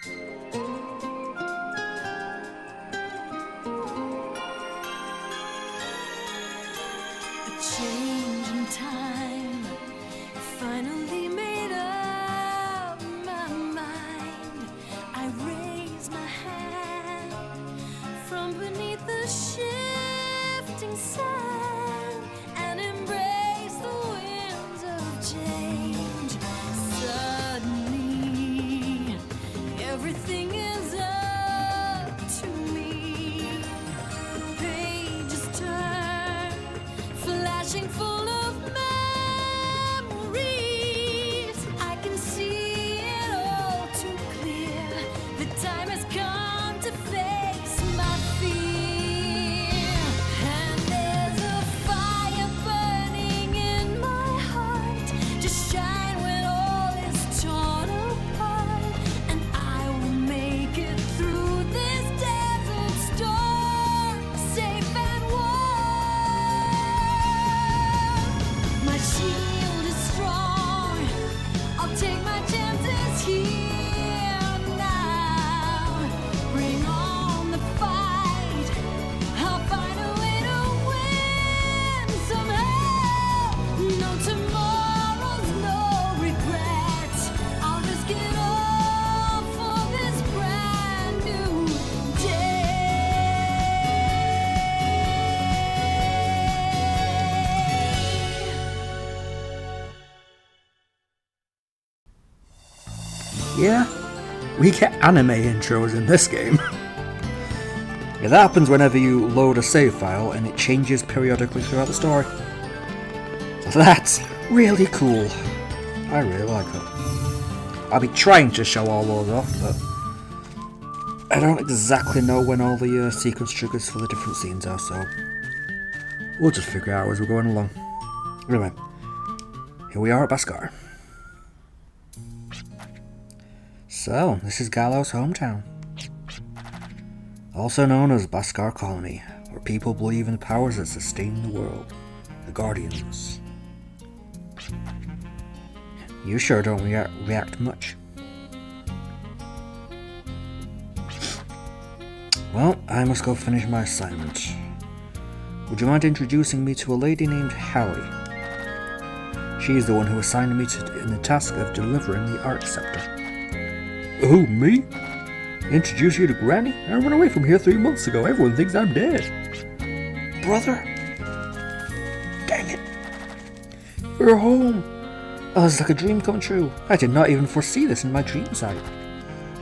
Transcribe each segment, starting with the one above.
Change in time finally made up my mind. I raise my hand from beneath the shifting sand and embrace the winds of change. Suddenly, everything is up to me. The pages turn, flashing full of memories. I can see it all too clear. The time has come to face my fear. And there's a fire burning in my heart to shine when all is torn apart. And I will make it through this desert storm, safe and warm. My shield is strong. I'll take my chances here now. Bring on the fight. I'll find a way to win somehow. No tomorrows, no regrets. I'll risk it all for this brand new day. Yeah, we get anime intros in this game. Yeah, that happens whenever you load a save file and it changes periodically throughout the story. So that's really cool. I really like it. I'll be trying to show all those off, but I don't exactly know when all the sequence triggers for the different scenes are, so we'll just figure it out as we're going along. Anyway, here we are at Baskar. So, this is Gallo's hometown. Also known as Baskar Colony, where people believe in the powers that sustain the world. The Guardians. You sure don't react much. Well, I must go finish my assignment. Would you mind introducing me to a lady named Hallie? She is the one who assigned me in the task of delivering the Arc Scepter. Oh, me? Introduce you to Granny? I ran away from here 3 months ago. Everyone thinks I'm dead. Brother? Dang it. You're home. Oh, it's like a dream come true. I did not even foresee this in my dream sight.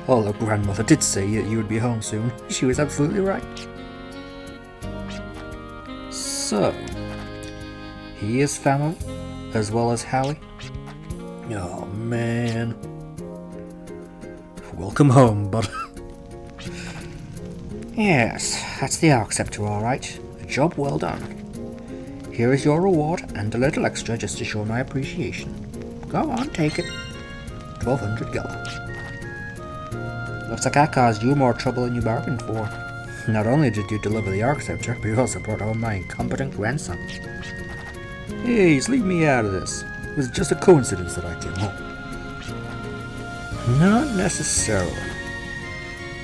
Although grandmother did say you would be home soon. She was absolutely right. So, he is family, as well as Hallie. Oh, man. Welcome home, bud. Yes, that's the Arc Scepter, alright. A job well done. Here is your reward, and a little extra just to show my appreciation. Go on, take it. 1200 gala. Looks like I caused you more trouble than you bargained for. Not only did you deliver the Arc Scepter, but you also brought home my incompetent grandson. Hey, just leave me out of this. It was just a coincidence that I came home. Not necessarily.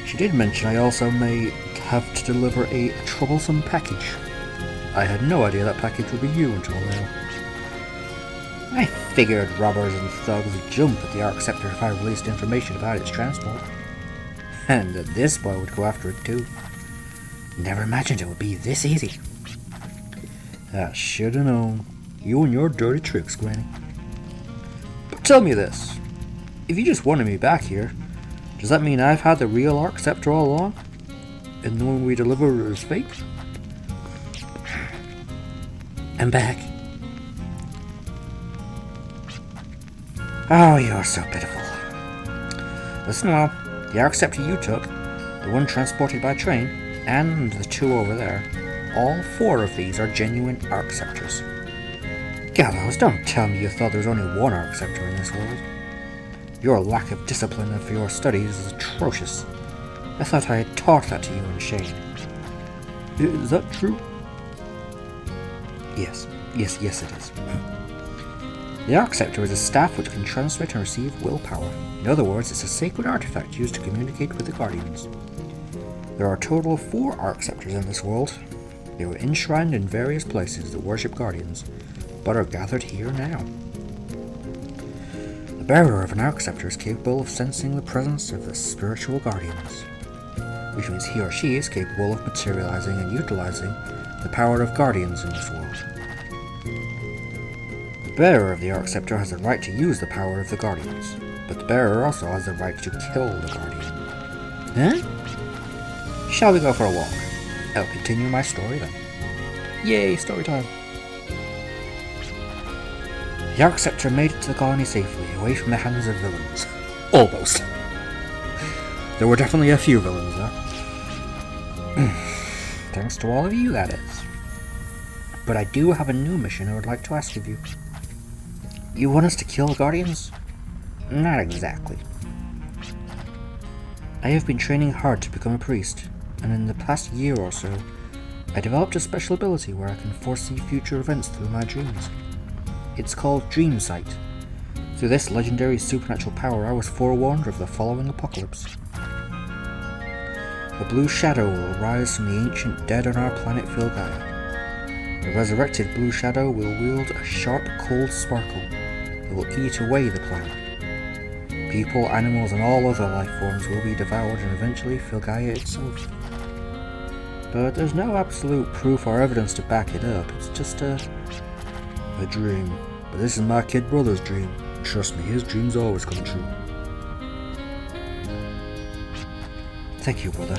She did mention I also may have to deliver a troublesome package. I had no idea that package would be you until now. I figured robbers and thugs would jump at the Arc Scepter if I released information about its transport. And that this boy would go after it too. Never imagined it would be this easy. I should have known. You and your dirty tricks, Granny. But tell me this. If you just wanted me back here, does that mean I've had the real Arc Scepter all along? And the one we delivered is fake? I'm back. Oh, you're so pitiful. Listen well, the Arc Scepter you took, the one transported by train, and the two over there, all 4 of these are genuine Arc Scepters. Gallows, don't tell me you thought there was only one Arc Scepter in this world. Your lack of discipline for your studies is atrocious. I thought I had taught that to you and Shane. Is that true? Yes, it is. The Arc Scepter is a staff which can transmit and receive willpower. In other words, it's a sacred artifact used to communicate with the Guardians. There are a total of 4 Arc Scepters in this world. They were enshrined in various places that worship Guardians, but are gathered here now. The bearer of an Arc Scepter is capable of sensing the presence of the spiritual Guardians, which means he or she is capable of materializing and utilizing the power of Guardians in this world. The bearer of the Arc Scepter has the right to use the power of the Guardians, but the bearer also has the right to kill the Guardian. Huh? Shall we go for a walk? I'll continue my story then. Yay, story time! The Arc Scepter made it to the colony safely, away from the hands of villains. Almost. There were definitely a few villains there. Thanks to all of you, that is. But I do have a new mission I would like to ask of you. You want us to kill Guardians? Not exactly. I have been training hard to become a priest, and in the past year or so, I developed a special ability where I can foresee future events through my dreams. It's called Dream Sight. Through this legendary supernatural power, I was forewarned of the following apocalypse. A blue shadow will rise from the ancient dead on our planet Filgaia. The resurrected blue shadow will wield a sharp, cold sparkle that will eat away the planet. People, animals, and all other life forms will be devoured, and eventually Filgaia itself. But there's no absolute proof or evidence to back it up. It's just a dream. But this is my kid brother's dream. Trust me, his dreams always come true. Thank you, brother.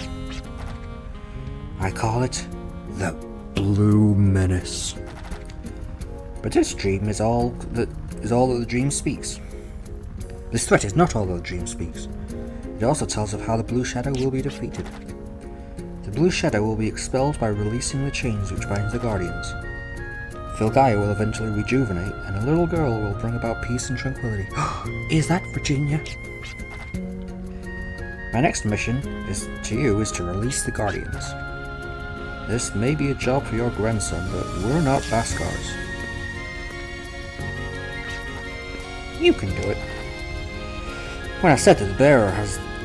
I call it the Blue Menace. But this dream is all that the dream speaks. This threat is not all that the dream speaks. It also tells of how the Blue Shadow will be defeated. The Blue Shadow will be expelled by releasing the chains which bind the Guardians. Filgaia will eventually rejuvenate, and a little girl will bring about peace and tranquility. Is that Virginia? My next mission is to release the Guardians. This may be a job for your grandson, but we're not Baskars. You can do it. When I said that the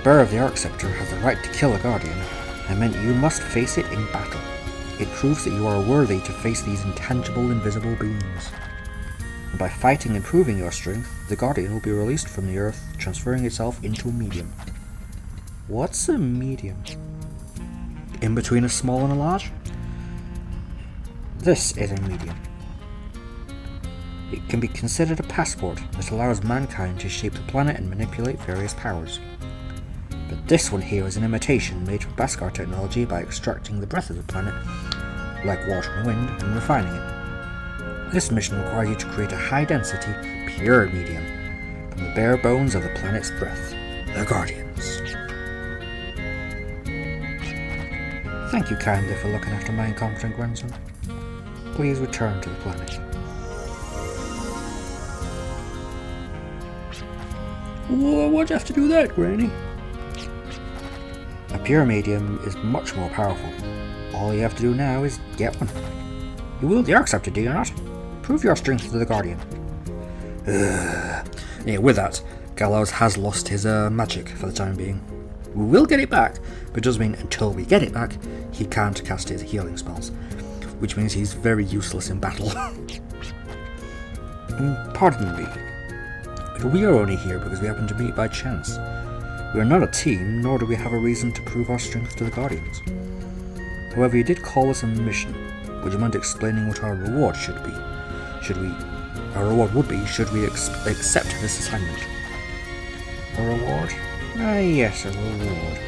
bearer of the Arc Scepter has the right to kill a Guardian, I meant you must face it in battle. It proves that you are worthy to face these intangible, invisible beings. And by fighting and proving your strength, the Guardian will be released from the Earth, transferring itself into a medium. What's a medium? In between a small and a large? This is a medium. It can be considered a passport that allows mankind to shape the planet and manipulate various powers. But this one here is an imitation made from Baskar technology by extracting the breath of the planet, like water and wind, and refining it. This mission requires you to create a high-density, pure medium from the bare bones of the planet's breath, the Guardians. Thank you kindly for looking after my incompetent grandson. Please return to the planet. Why'd you have to do that, Granny? A pure medium is much more powerful. All you have to do now is get one. You wield the Arc Scepter, do you not? Prove your strength to the Guardian. Yeah, with that, Gallows has lost his magic for the time being. We will get it back, but it does mean until we get it back, he can't cast his healing spells, which means he's very useless in battle. Pardon me, but we are only here because we happen to meet by chance. We are not a team, nor do we have a reason to prove our strength to the Guardians. However, you did call us a mission. Would you mind explaining what our reward should be? Our reward would be, should we accept this assignment? A reward? Ah, yes, a reward.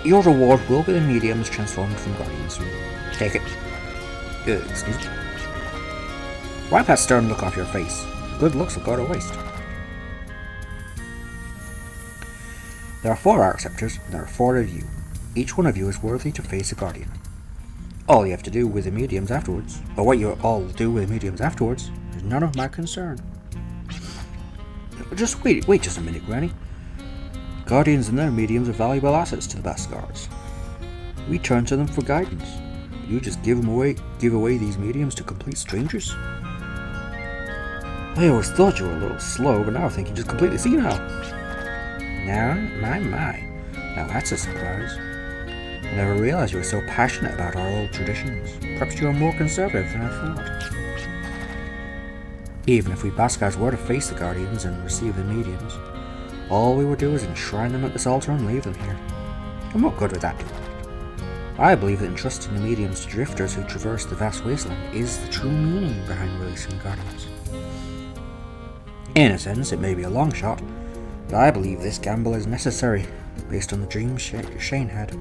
Your reward will be the mediums transformed from Guardians. Take it. Excuse me. Wipe that stern look off your face. Good looks will go to waste. There are 4 Arc Scepters, and there are 4 of you. Each one of you is worthy to face a Guardian. All you have to do with the mediums afterwards, or what you all do with the mediums afterwards, is none of my concern. Just wait just a minute, Granny. Guardians and their mediums are valuable assets to the Baskars. We turn to them for guidance. You just give away these mediums to complete strangers? I always thought you were a little slow, but now I think you're just completely senile. Now, my. Now that's a surprise. I never realized you were so passionate about our old traditions. Perhaps you are more conservative than I thought. Even if we Baskars were to face the Guardians and receive the mediums, all we would do is enshrine them at this altar and leave them here. And what good would that do? I believe that entrusting the mediums to drifters who traverse the vast wasteland is the true meaning behind releasing the Guardians. In a sense, it may be a long shot, but I believe this gamble is necessary, based on the dreams Shane had.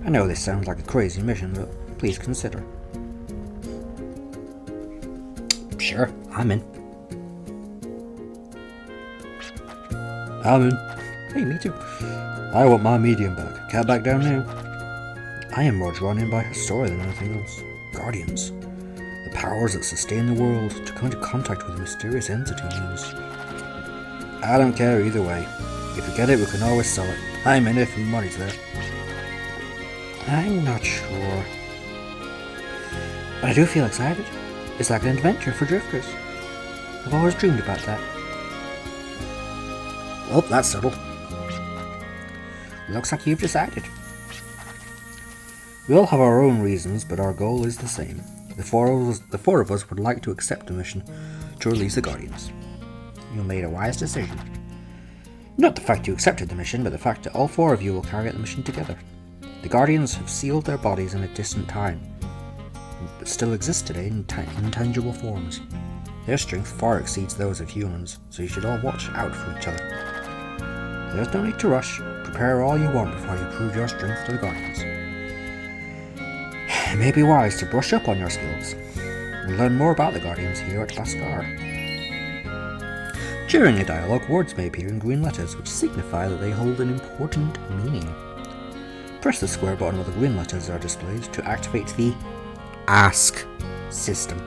I know this sounds like a crazy mission, but please consider. Sure, I'm in. I'm in. Hey, me too. I want my medium back. Can't back down now. I am more drawn in by her story than anything else. Guardians. The powers that sustain the world. To come into contact with a mysterious entity means. I don't care either way. If we get it, we can always sell it. I'm in if the money's there. I'm not sure. But I do feel excited. It's like an adventure for drifters. I've always dreamed about that. Well, that's settled. Looks like you've decided. We all have our own reasons, but our goal is the same. The four of us would like to accept the mission to release the Guardians. You made a wise decision. Not the fact you accepted the mission, but the fact that all four of you will carry out the mission together. The Guardians have sealed their bodies in a distant time, but still exist today in intangible forms. Their strength far exceeds those of humans, so you should all watch out for each other. There's no need to rush. Prepare all you want before you prove your strength to the Guardians. It may be wise to brush up on your skills and learn more about the Guardians here at Baskar. During a dialogue, words may appear in green letters which signify that they hold an important meaning. Press the square button where the green letters are displayed to activate the Ask system.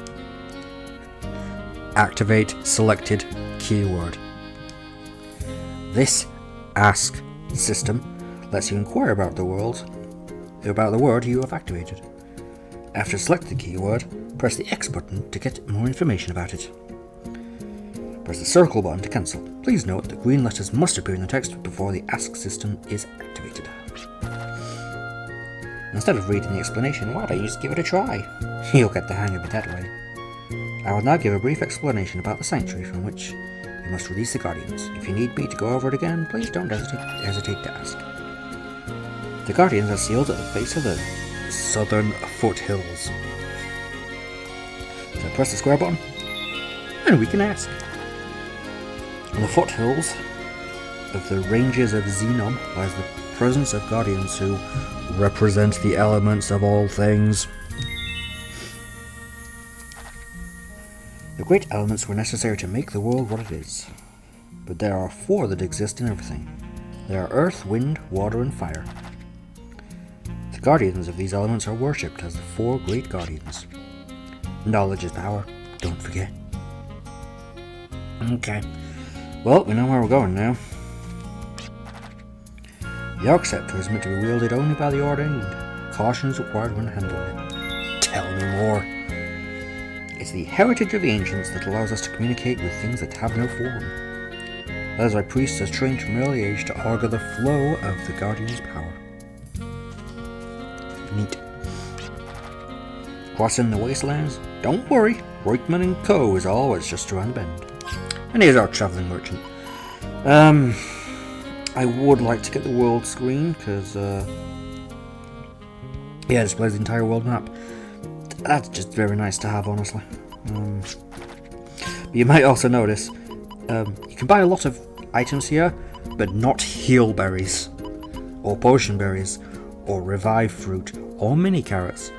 Activate selected keyword. This Ask system lets you inquire about the word you have activated. After selecting the keyword, press the X button to get more information about it. Press the circle button to cancel. Please note that green letters must appear in the text before the Ask system is activated. Instead of reading the explanation, why don't you just give it a try? You'll get the hang of it that way. I will now give a brief explanation about the sanctuary from which you must release the Guardians. If you need me to go over it again, please don't hesitate to ask. The Guardians are sealed at the base of the southern foothills. So press the square button, and we can ask. On the foothills of the ranges of Xenon lies the presence of Guardians who represent the elements of all things. The great elements were necessary to make the world what it is, but there are four that exist in everything. They are earth, wind, water, and fire. The guardians of these elements are worshipped as the four great guardians. Knowledge is power, don't forget. Okay, well, we know where we're going now. The Arc Scepter is meant to be wielded only by the ordained. Caution is required when handling it. Tell me more. It's the heritage of the ancients that allows us to communicate with things that have no form. That is why priests are trained from early age to augur the flow of the Guardian's power. Neat. Crossing the wastelands? Don't worry, Reutemann & Co. is always just around the bend. And here's our travelling merchant. I would like to get the world screen, because, it displays the entire world map. That's just very nice to have, honestly. But you might also notice, you can buy a lot of items here, but not heal berries, or potion berries, or revive fruit, or mini carrots.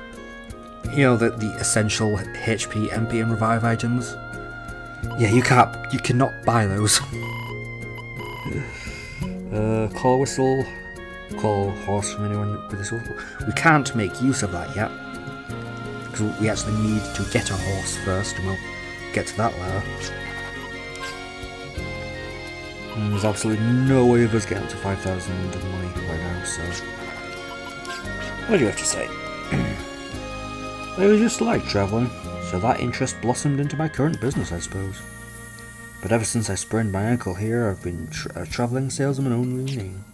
You know, the essential HP, MP, and revive items. Yeah, you cannot buy those. Call whistle, call horse from anyone with this whistle. We can't make use of that yet, because we actually need to get a horse first, and we'll get to that later. And there's absolutely no way of us getting to 5,000 money right now, so... What do you have to say? I just like travelling. So that interest blossomed into my current business, I suppose. But ever since I sprained my ankle here, I've been a travelling salesman only in name.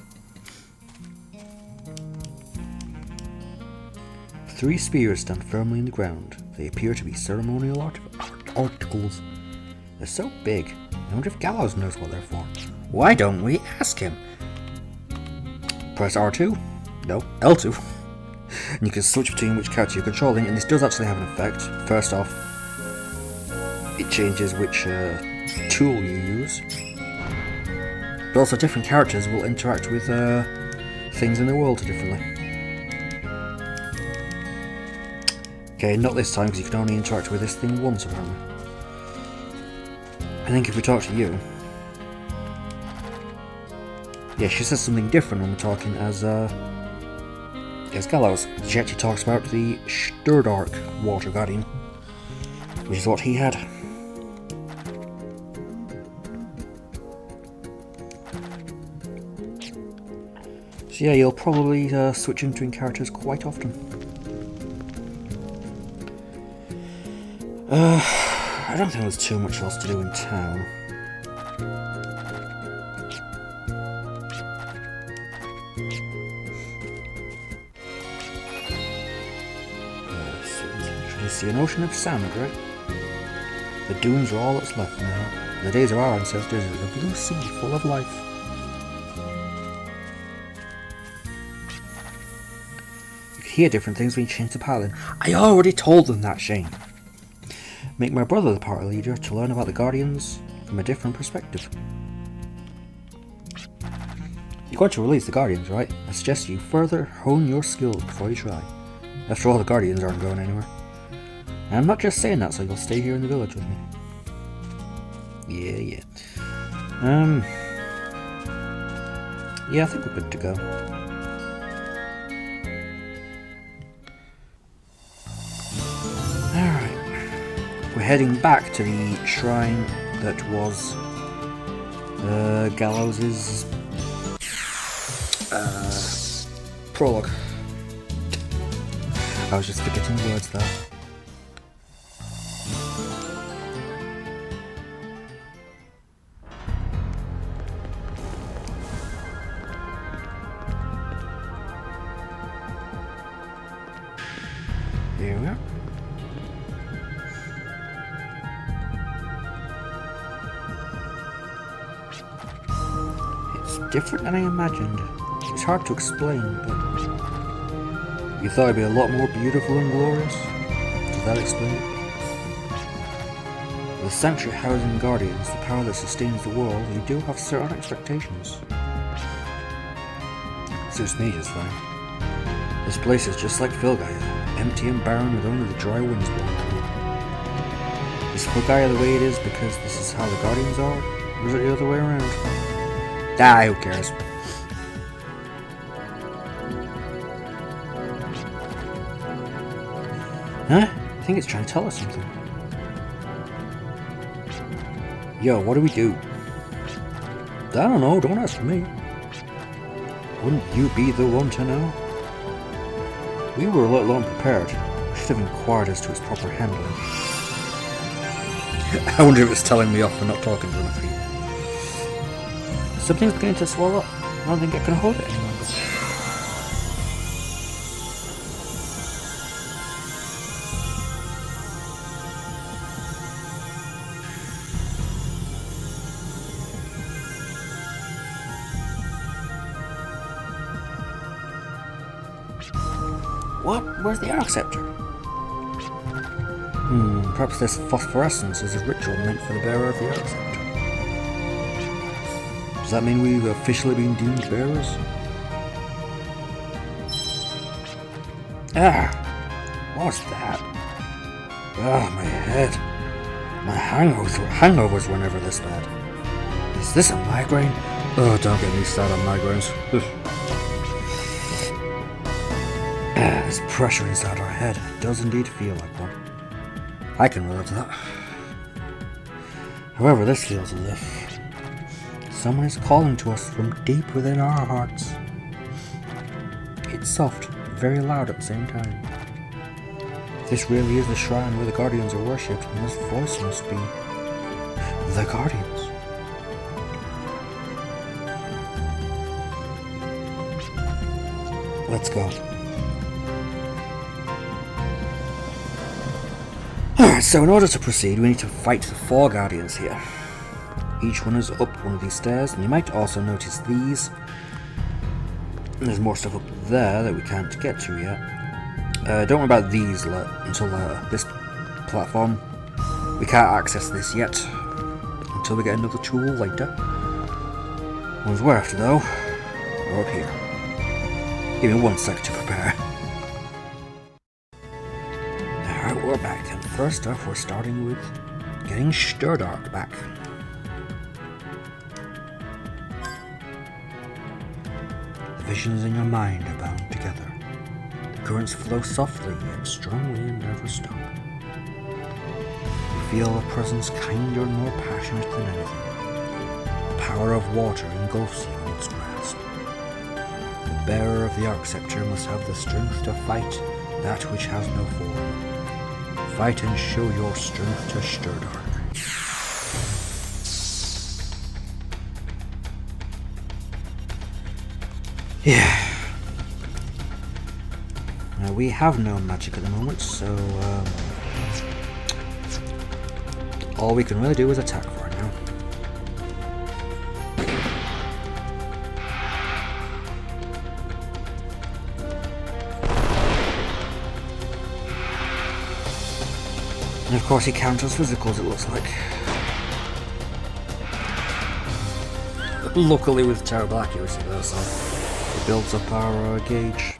3 spears stand firmly in the ground. They appear to be ceremonial articles. They're so big. I wonder if Gallows knows what they're for. Why don't we ask him? Press R2? No, L2. And you can switch between which character you're controlling, and this does actually have an effect. First off, it changes which tool you use. But also different characters will interact with things in the world differently. Okay, not this time because you can only interact with this thing once apparently. I think if we talk to you... Yeah, she says something different when we're talking as Gallows. She actually talks about the Sturdark Water Guardian, which is what he had. So yeah, you'll probably switch in between characters quite often. I don't think there's too much else to do in town. You see an ocean of sand, right? The dunes are all that's left now. In the days of our ancestors, it was a blue sea full of life. You could hear different things when you change the paladin. I already told them that, Shane. Make my brother the party leader to learn about the Guardians from a different perspective. You're going to release the Guardians, right? I suggest you further hone your skills before you try. After all, the Guardians aren't going anywhere. And I'm not just saying that so you'll stay here in the village with me. Yeah. Yeah, I think we're good to go. Alright. We're heading back to the shrine that was Gallows' prologue. I was just forgetting the words there. Here we are. It's different than I imagined. It's hard to explain, but you thought it'd be a lot more beautiful and glorious? Does that explain it? With the sanctuary housing guardians, the power that sustains the world, you do have certain expectations. Suits me just fine. This place is just like Filgaia, empty and barren with only the dry winds blowing through. Is Filgaia the way it is because this is how the guardians are? Or is it the other way around? Ah, who cares? Huh? I think it's trying to tell us something. Yo, what do we do? I don't know, don't ask me. Wouldn't you be the one to know? We were a little unprepared. We should have inquired as to its proper handling. I wonder if it's telling me off for not talking to enough people. Something's beginning to swell up. I don't think I can hold it anymore. What? Where's the Arc Scepter? Perhaps this phosphorescence is a ritual meant for the bearer of the Arc Scepter. Does that mean we've officially been deemed bearers? Ah! What's that? Ah, my head. My hangovers were never this bad. Is this a migraine? Oh, don't get me started on migraines. This pressure inside our head does indeed feel like one. I can relate to that. However, this feels as if someone is calling to us from deep within our hearts. It's soft, very loud at the same time. If this really is the shrine where the Guardians are worshipped, then this voice must be the Guardians. Let's go. Alright, so in order to proceed, we need to fight the 4 Guardians here. Each one is up one of these stairs, and you might also notice these. There's more stuff up there that we can't get to yet. Don't worry about these until this platform. We can't access this yet until we get another tool later. The ones we're after, though, are up here. Give me 1 sec to prepare. Alright, we're back, and first off, we're starting with getting Stördark back. The visions in your mind are bound together. The currents flow softly yet strongly and never stop. You feel a presence kinder and more passionate than anything. The power of water engulfs you in its grasp. The bearer of the Arc Scepter must have the strength to fight that which has no form. Fight and show your strength to Stördark. Yeah. Now we have no magic at the moment, so all we can really do is attack for it now. And of course he counters physicals, it looks like. Luckily with terrible accuracy though, so it builds up our gauge.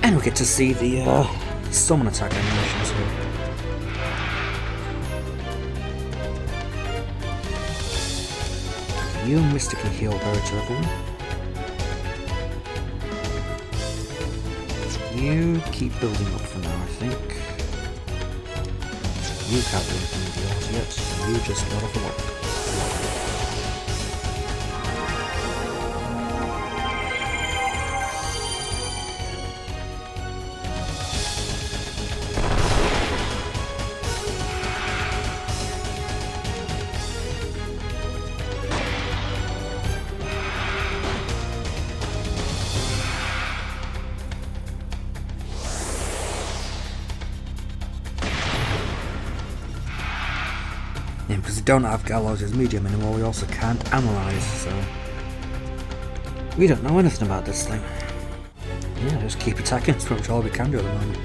And we get to see the summon attack animations here. You mystically heal birds, everyone. You keep building up for now, I think. You can't do anything with yours yet, so you just let off the work. Yeah, because we don't have Gallows' medium anymore, we also can't analyze, so we don't know anything about this thing. Yeah, just keep attacking, it's pretty much all we can do at the moment.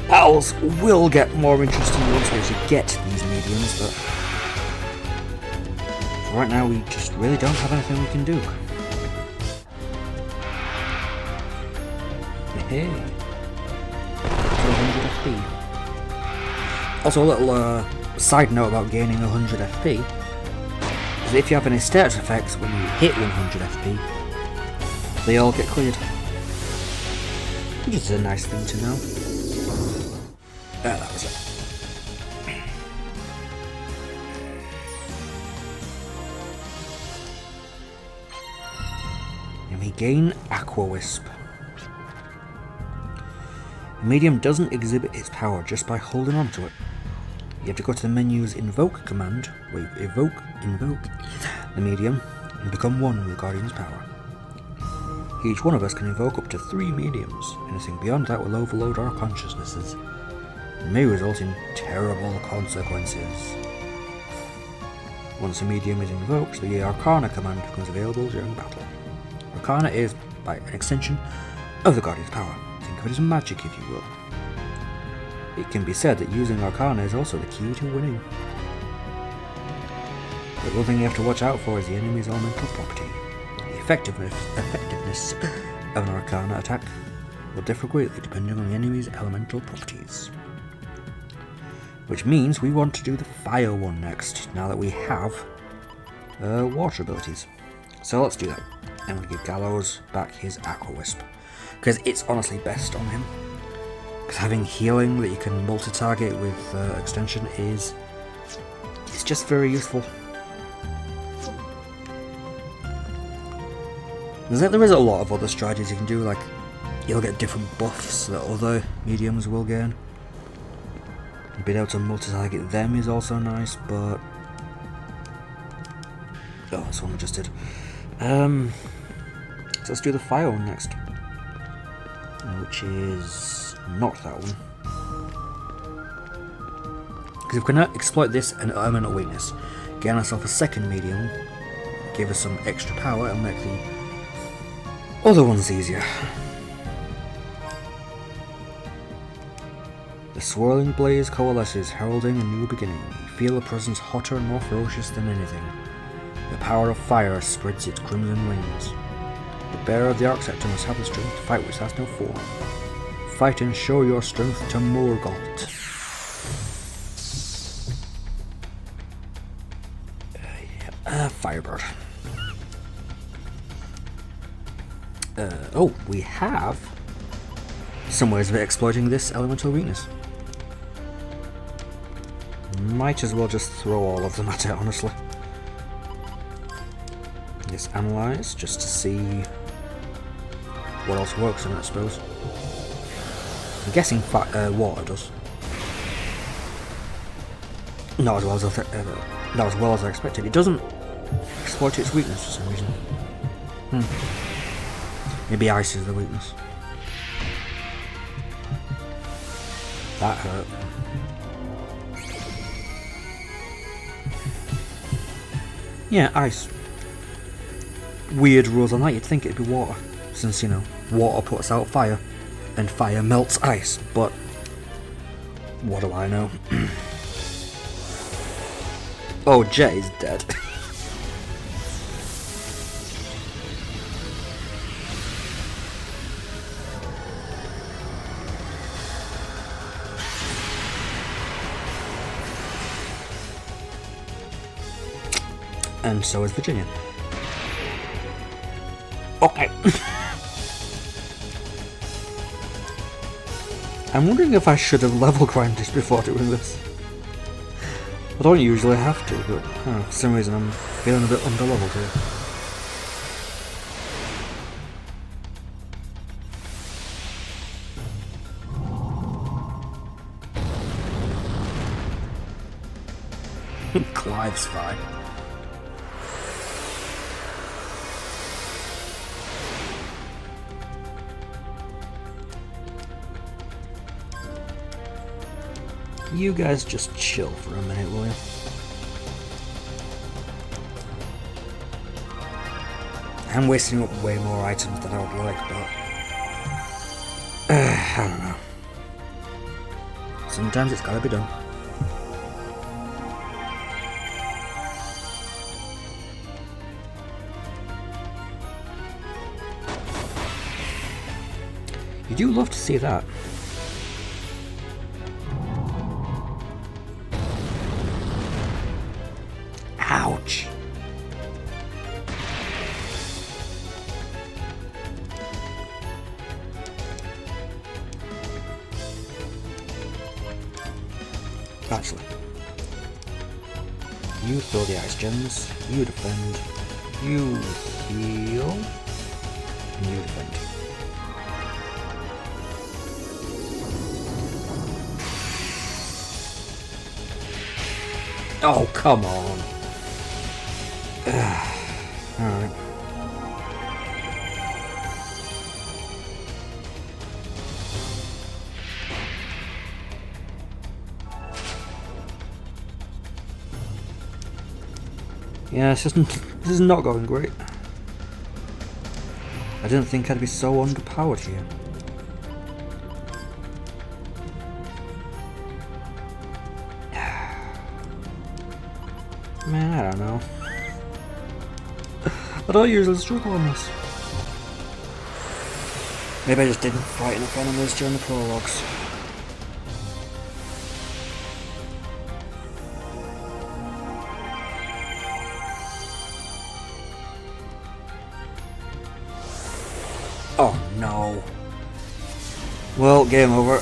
Battles will get more interesting once we actually get these mediums, but for right now we just really don't have anything we can do. Hey. 100 FP. Also, a little side note about gaining 100 FP is if you have any status effects when you hit 100 FP, they all get cleared. Which is a nice thing to know. That was it. And we gain Aqua Wisp. The medium doesn't exhibit its power just by holding on to it. You have to go to the menu's Invoke command, where you invoke the medium and become one with Guardian's power. Each one of us can invoke up to 3 mediums. Anything beyond that will overload our consciousnesses and may result in terrible consequences. Once a medium is invoked, the Arcana command becomes available during battle. Arcana is, by an extension, of the Guardian's power. Think of it as magic, if you will. It can be said that using Arcana is also the key to winning. But one thing you have to watch out for is the enemy's elemental property. The effectiveness of an Arcana attack will differ greatly depending on the enemy's elemental properties. Which means we want to do the fire one next, now that we have water abilities. So let's do that. I'm going to give Gallows back his Aqua Wisp, because it's honestly best on him. Because having healing that you can multi-target with extension is just very useful. There is a lot of other strategies you can do, like you'll get different buffs that other mediums will gain. Being able to multi-target them is also nice, but... Oh, that's one I just did. So let's do the fire one next. Which is not that one. Because if we cannot exploit this and elemental weakness, gain ourselves a second medium, give us some extra power and make the other ones easier. The swirling blaze coalesces, heralding a new beginning. You feel a presence hotter and more ferocious than anything. The power of fire spreads its crimson wings. The bearer of the Arc Scepter must have the strength to fight which has no form. Fight and show your strength to Morgalt. Firebird. Oh, we have some ways of exploiting this elemental weakness. Might as well just throw all of them at it, honestly. Let's analyze just to see what else works on it, I suppose. I'm guessing water does. Not as well as I expected. It doesn't exploit its weakness for some reason. Maybe ice is the weakness. That hurt. Yeah, ice. Weird rules on that. You'd think it'd be water, since, you know, water puts out fire, and fire melts ice, but what do I know? Oh, Jet is dead. And so is Virginia. Okay. I'm wondering if I should have level grinded before doing this. I don't usually have to, but for some reason I'm feeling a bit underleveled here. Clive's fine. You guys just chill for a minute, will you? I'm wasting up way more items than I would like, but... I don't know. Sometimes it's gotta be done. You do love to see that. Ouch. Actually, you throw the ice gems, you defend, you heal, and you defend. Oh, come on. Alright. Yeah, this is not going great. I didn't think I'd be so underpowered here. Man, I don't know. I don't usually struggle on this. Maybe I just didn't fight enough enemies during the prologues. no. Well, game over.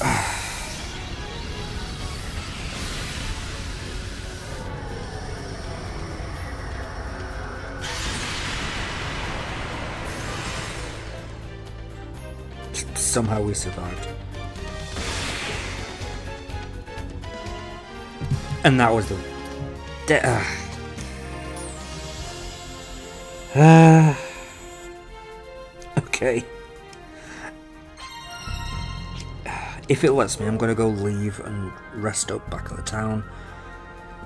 Somehow we survived. And that was the... Okay. If it lets me, I'm gonna go leave and rest up back at the town.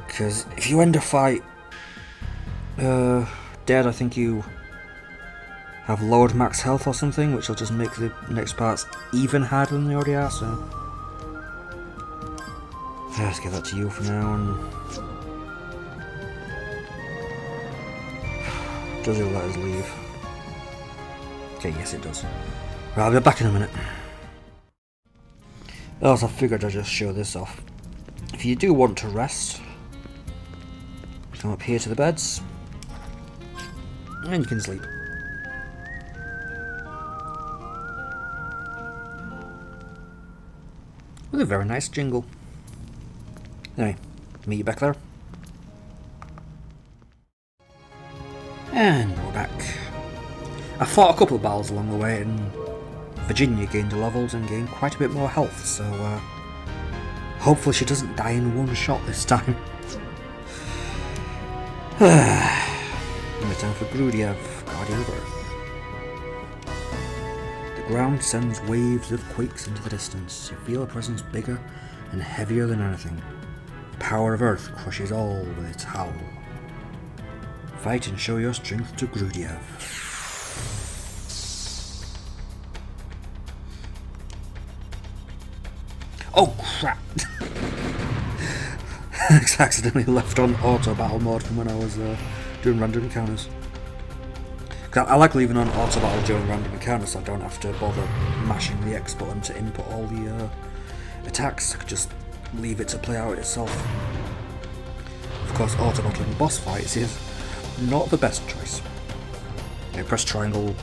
Because if you end a fight dead, I think you have lowered max health or something, which will just make the next parts even harder than they already are, so... Let's give that to you for now, and... Does it let us leave? Okay, yes it does. Right, I'll be back in a minute. Also, I figured I'd just show this off. If you do want to rest, come up here to the beds, and you can sleep. With a very nice jingle. Anyway, meet you back there. And we're back. I fought a couple of battles along the way, and Virginia gained levels and gained quite a bit more health, so hopefully she doesn't die in one shot this time. Now time for Grudiev, Guardian of Earth. The ground sends waves of quakes into the distance. You feel a presence bigger and heavier than anything. The power of Earth crushes all with its howl. Fight and show your strength to Grudiev. Oh crap! I accidentally left on auto battle mode from when I was doing random encounters. I like leaving on auto battle during random encounters so I don't have to bother mashing the X button to input all the attacks. I could just leave it to play out itself. Of course, auto battling boss fights is not the best choice. You press triangle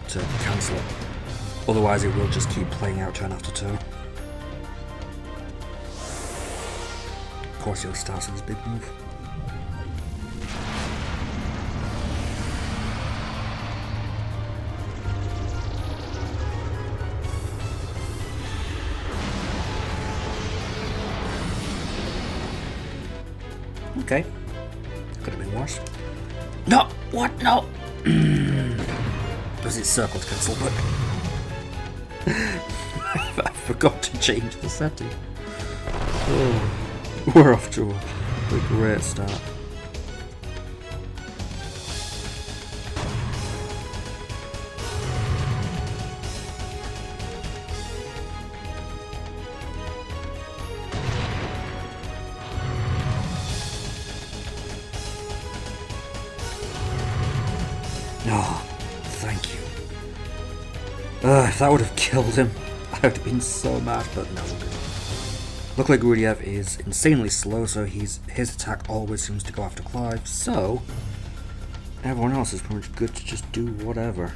to cancel it, otherwise it will just keep playing out turn after turn. Of course he'll start with his big move. Okay. Could have been worse. No! What? No! Because it's circle to cancel, but I forgot to change the setting. Oh. We're off to a great start. Oh, thank you. If that would have killed him, I would have been so mad, but no. Luckily Grudiev is insanely slow, so his attack always seems to go after Clive, so everyone else is pretty much good to just do whatever.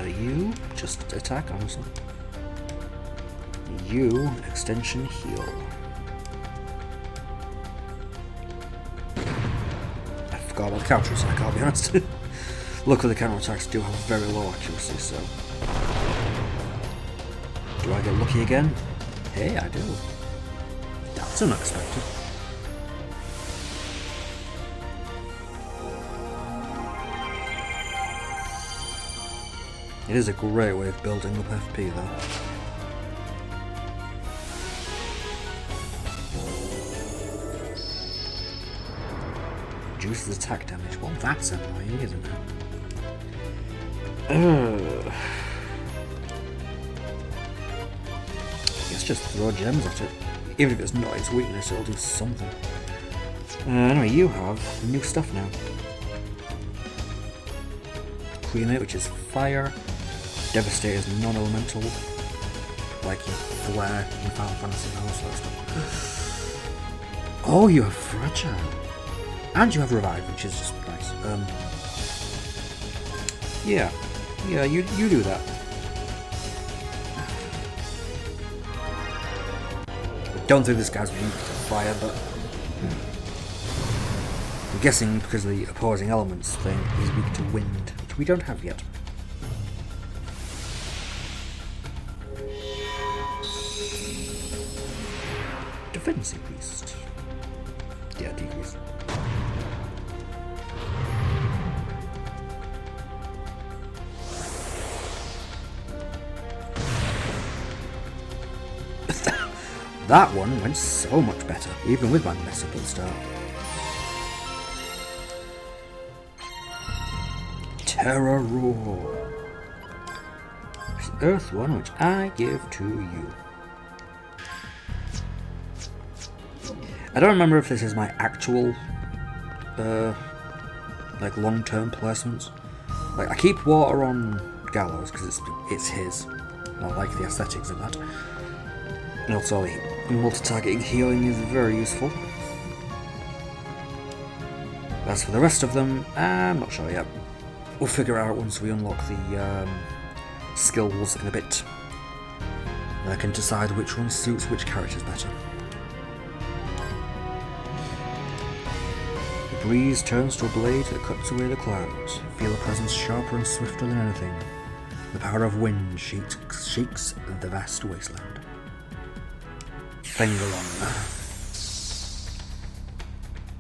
You just attack, honestly. You extension heal. I forgot about the counter attack, I'll be honest. Luckily the counter attacks do have very low accuracy, so... Do I get lucky again? Hey, I do. That's unexpected. It is a great way of building up FP though. Reduces attack damage. Well, that's annoying, isn't it? Just throw gems at it. Even if it's not its weakness, it'll do something. Anyway, you have new stuff now. Cremate, which is fire. Devastate is non-elemental. Like your flare in Final Fantasy and all that stuff. Oh, you have fragile. And you have revive, which is just nice. Yeah. Yeah, you do that. I don't think this guy's weak to fire, but I'm guessing because of the opposing elements thing, he's weak to wind, which we don't have yet. Defense increased. Yeah, decreased. That one went so much better, even with my mess up at the start. Terror Roar. It's the Earth one, which I give to you. I don't remember if this is my actual, like long-term placements. Like I keep water on Gallows because it's his. I like the aesthetics of that. And also, multi-targeting healing is very useful. As for the rest of them, I'm not sure yet. We'll figure it out once we unlock the skills in a bit. And I can decide which one suits which characters better. The breeze turns to a blade that cuts away the clouds. Feel a presence sharper and swifter than anything. The power of wind shakes the vast wasteland. Fengalon.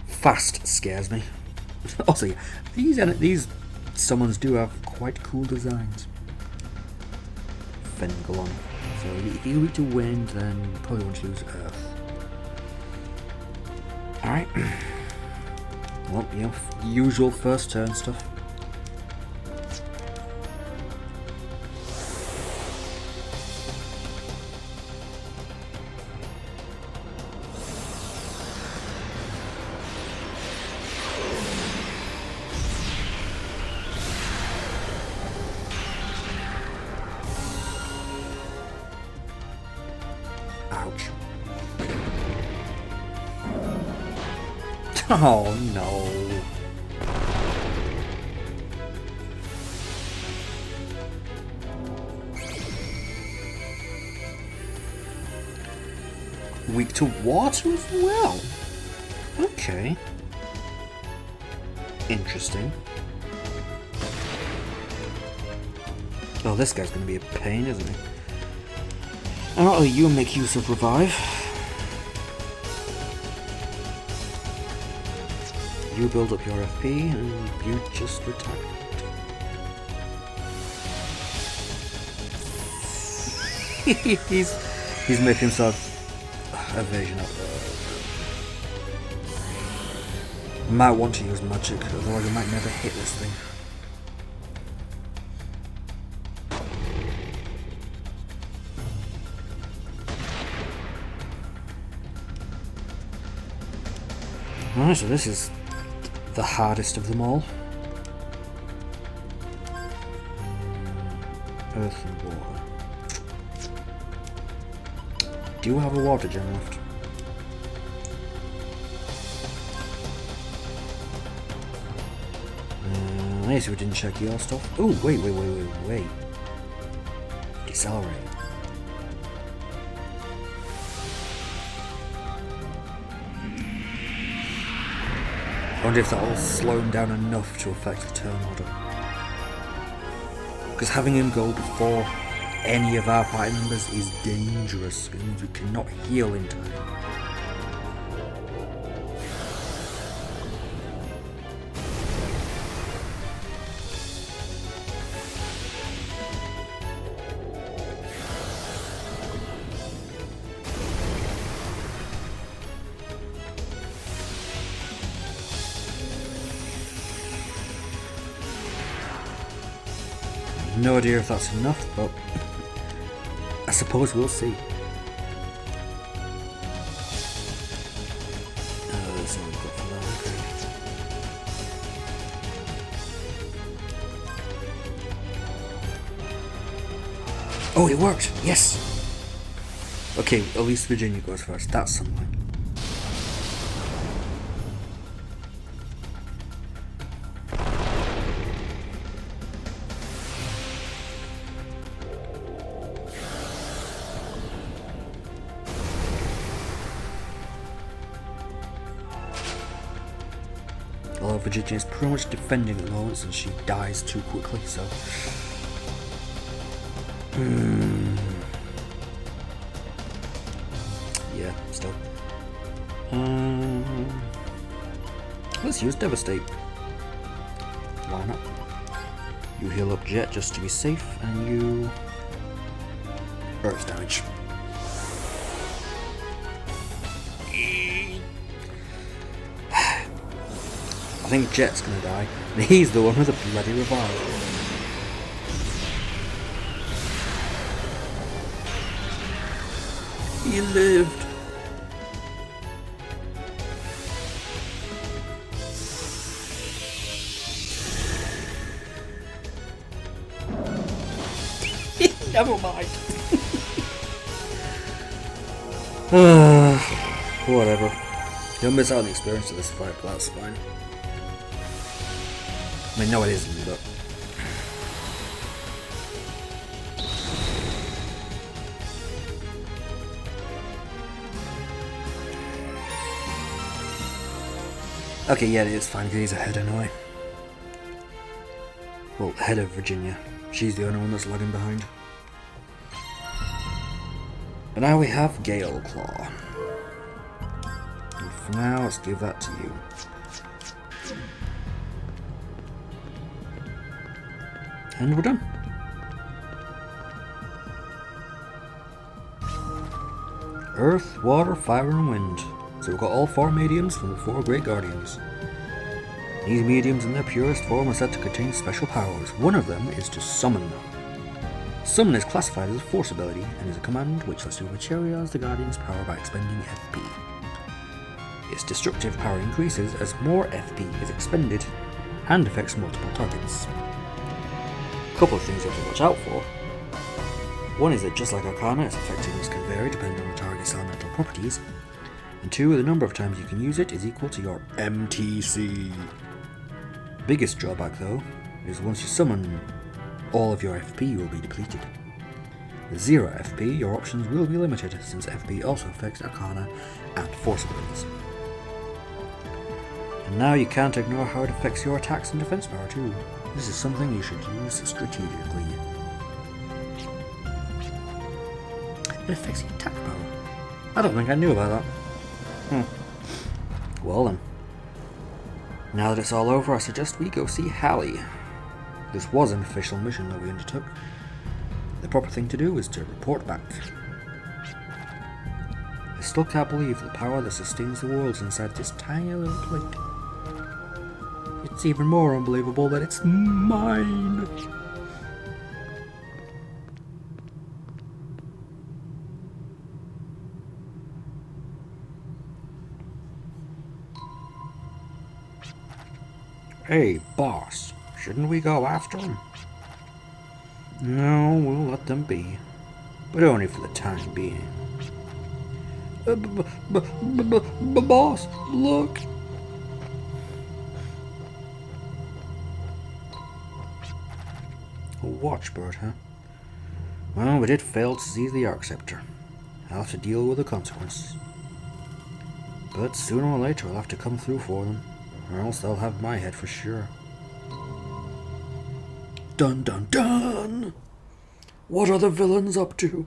Fast scares me. Also, these summons do have quite cool designs. Fengalon. So if you're weak to wind, then you probably want to use Earth. Alright. Well, you know, usual first turn stuff. Ouch. Oh no. Weak to water as well. Okay. Interesting. Oh, this guy's gonna be a pain, isn't he? And not only you make use of revive. You build up your FP and you just retire. he's making himself evasion up. Might want to use magic, otherwise I might never hit this thing. Alright, so this is the hardest of them all. Earth and water. Do you have a water gem left? I guess we didn't check your stuff. Oh, wait. Decelerate. I wonder if that'll slow him down enough to affect the turn order. Because having him go before any of our party members is dangerous. It means we cannot heal in time. No idea if that's enough, but I suppose we'll see. That's all we've got for that, okay. Oh, it worked! Yes! Okay, at least Virginia goes first. That's something. Although Virginia is pretty much defending at the moment since she dies too quickly, so... Yeah, still. Let's use Devastate. Why not? You heal up Jet just to be safe, and you... Earth damage. I think Jet's gonna die, and he's the one with the bloody revive. He lived. Never mind. Whatever. You'll miss out on the experience of this fight, but that's fine. I mean, no it isn't, but... Okay, yeah, it is fine, because he's ahead anyway. Well, ahead of Virginia. She's the only one that's lagging behind. But now we have Gale Claw. And for now, let's give that to you. And we're done. Earth, water, fire, and wind. So we've got all 4 mediums from the 4 Great Guardians. These mediums in their purest form are said to contain special powers. One of them is to summon. Summon is classified as a force ability and is a command which lets you materialize the Guardian's power by expending FP. Its destructive power increases as more FP is expended and affects multiple targets. A couple of things you have to watch out for. One is that just like Arcana, its effectiveness can vary depending on the target's elemental properties. And 2, the number of times you can use it is equal to your MTC. Biggest drawback though, is once you summon, all of your FP will be depleted. With 0 FP, your options will be limited, since FP also affects Arcana and Force abilities. And now you can't ignore how it affects your attacks and defense power too. This is something you should use strategically. It affects your attack power. I don't think I knew about that. Well then. Now that it's all over, I suggest we go see Hallie. This was an official mission that we undertook. The proper thing to do is to report back. I still can't believe the power that sustains the worlds inside this tiny little plate. It's even more unbelievable that it's mine! Hey, boss, shouldn't we go after him? No, we'll let them be. But only for the time being. Boss, look! A watchbird, huh? Well, we did fail to seize the Arc Scepter. I'll have to deal with the consequences. But sooner or later I'll have to come through for them, or else they'll have my head for sure. Dun dun dun! What are the villains up to?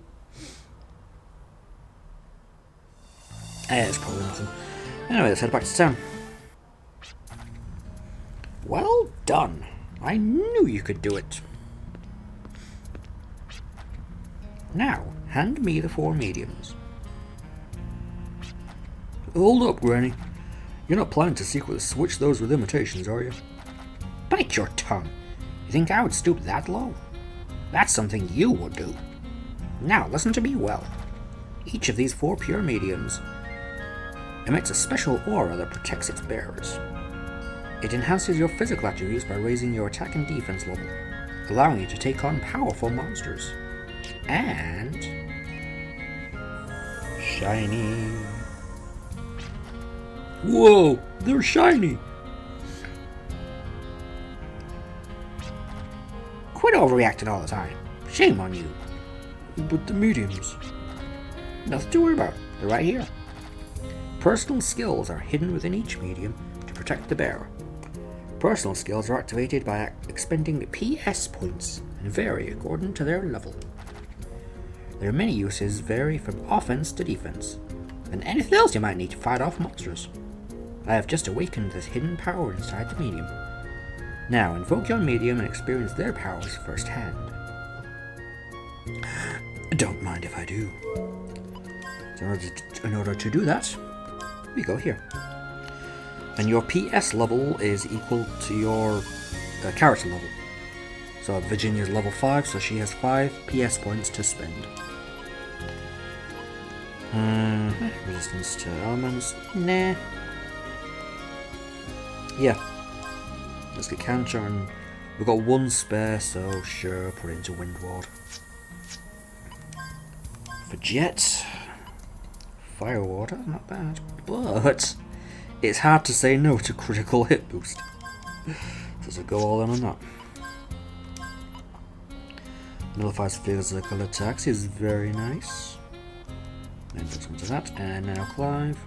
It's probably nothing. Anyway, let's head back to town. Well done! I knew you could do it. Now, hand me the 4 mediums. Hold up, Granny. You're not planning to secretly switch those with imitations, are you? Bite your tongue. You think I would stoop that low? That's something you would do. Now, listen to me well. Each of these 4 pure mediums emits a special aura that protects its bearers. It enhances your physical attributes by raising your attack and defense level, allowing you to take on powerful monsters. And... shiny. Whoa, they're shiny! Quit overreacting all the time. Shame on you. But the mediums... Nothing to worry about. They're right here. Personal skills are hidden within each medium to protect the bearer. Personal skills are activated by expending PS points and vary according to their level. Their many uses vary from offense to defense, and anything else you might need to fight off monsters. I have just awakened this hidden power inside the medium. Now invoke your medium and experience their powers firsthand. Don't mind if I do. So in order to do that, we go here. And your PS level is equal to your character level. So Virginia's level 5, so she has 5 PS points to spend. Resistance to elements? Nah. Yeah. Let's get counter, and we've got 1 spare, so sure, put it into Wind Ward. For Jet, Fire Water, not bad, but it's hard to say no to critical hit boost. So go all in on that. Nullifies physical attacks is very nice. And puts into that, and now Clive.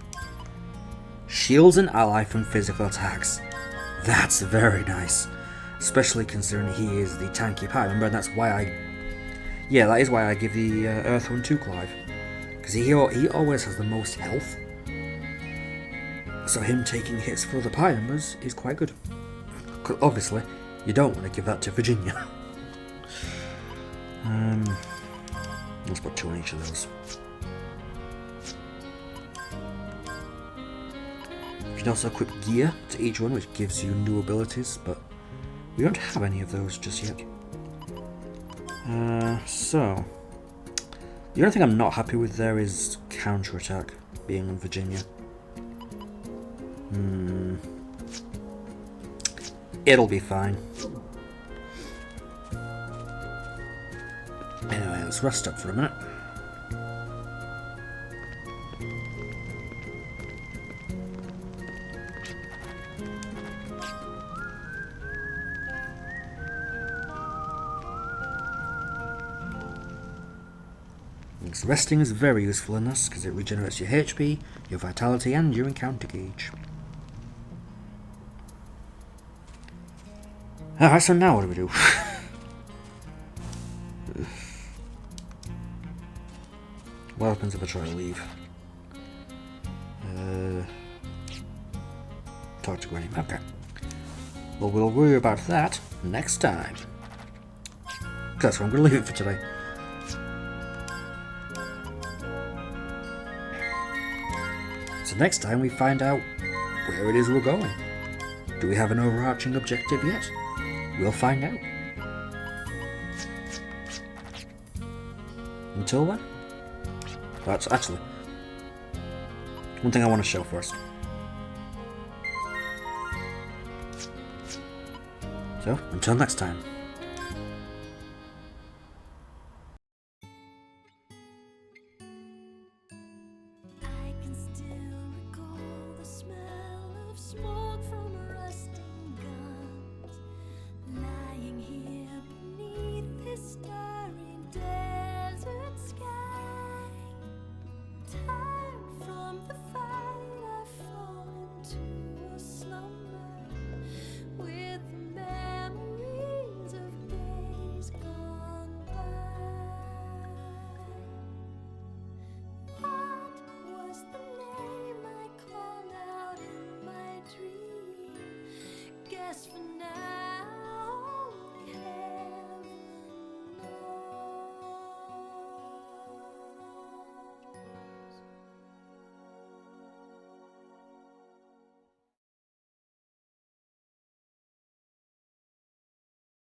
Shields an ally from physical attacks. That's very nice. Especially considering he is the tanky pirate member, and that's why that is why I give the Earth one to Clive. Because he always has the most health. So him taking hits for the pirate members is quite good. Because obviously, you don't want to give that to Virginia. Let's put 2 on each of those. You can also equip gear to each one, which gives you new abilities, but we don't have any of those just yet. So the only thing I'm not happy with there is counterattack being on Virginia. It'll be fine. Anyway, let's rest up for a minute. Resting is very useful in this because it regenerates your HP, your vitality, and your encounter gauge. Alright, so now what do we do? What happens if I try to leave? Talk to Granny. Okay. Well, we'll worry about that next time. That's where I'm going to leave it for today. So next time we find out where it is we're going. Do we have an overarching objective yet? We'll find out. Until then, that's actually one thing I want to show first. So, until next time. I can still recall the smell of smoke from rusting guns, lying here beneath this starry desert sky. Tired from the fight, I fall into a slumber with memories of days gone by. What was the name I called out in my dream? Guess for